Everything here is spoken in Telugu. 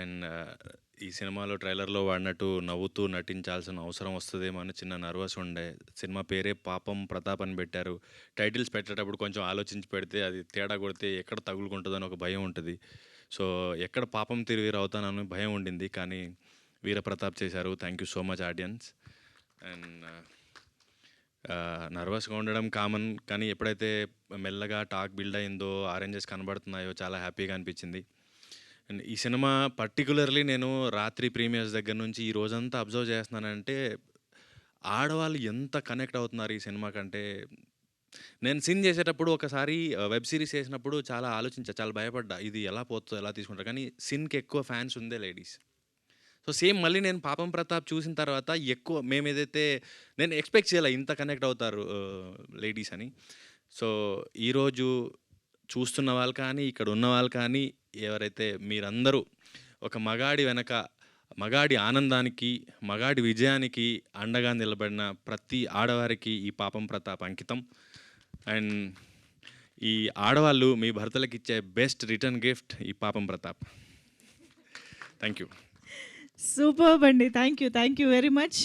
అండ్ ఈ సినిమాలో ట్రైలర్లో వాడినట్టు నవ్వుతూ నటించాల్సిన అవసరం వస్తుందేమో అని చిన్న నర్వస్ ఉండే. సినిమా పేరే పాపం ప్రతాప్ అని పెట్టారు. టైటిల్స్ పెట్టేటప్పుడు కొంచెం ఆలోచించి పెడితే అది తేడా కొడితే ఎక్కడ తగులుకుంటుందని ఒక భయం ఉంటుంది. సో ఎక్కడ పాపం తిరిగి అవుతానని భయం ఉండింది, కానీ వీరప్రతాప్ చేశారు. Thank you so much audience. And నర్వస్గా ఉండడం కామన్, కానీ ఎప్పుడైతే మెల్లగా టాక్ బిల్డ్ అయిందో, ఆరెంజెస్ కనబడుతున్నాయో చాలా హ్యాపీగా అనిపించింది. అండ్ ఈ సినిమా పర్టికులర్లీ నేను రాత్రి ప్రీమియర్స్ దగ్గర నుంచి ఈ రోజంతా అబ్జర్వ్ చేస్తున్నానంటే, ఆడవాళ్ళు ఎంత కనెక్ట్ అవుతున్నారు ఈ సినిమా కంటే. నేను సీన్ చేసేటప్పుడు ఒకసారి వెబ్ సిరీస్ చేసినప్పుడు చాలా ఆలోచించా, చాలా భయపడ్డా, ఇది ఎలా పోతుందో ఎలా తీసుకుంటారు, కానీ సిన్కి ఎక్కువ ఫ్యాన్స్ ఉందే లేడీస్. సో సేమ్ మళ్ళీ నేను పాపం ప్రతాప్ చూసిన తర్వాత ఎక్కువ మేము ఏదైతే నేను ఎక్స్పెక్ట్ చేయాలి ఇంత కనెక్ట్ అవుతారు లేడీస్ అని. సో ఈరోజు చూస్తున్న వాళ్ళు కానీ, ఇక్కడ ఉన్న వాళ్ళు కానీ, ఎవరైతే మీరందరూ ఒక మగాడి వెనక, మగాడి ఆనందానికి, మగాడి విజయానికి అండగా నిలబడిన ప్రతి ఆడవారికి ఈ పాపం ప్రతాప్ అంకితం. అండ్ ఈ ఆడవాళ్ళు మీ భర్తలకు ఇచ్చే బెస్ట్ రిటర్న్ గిఫ్ట్ ఈ పాపం ప్రతాప్. Thank you. సూపర్బ్ అండి. Thank you very much.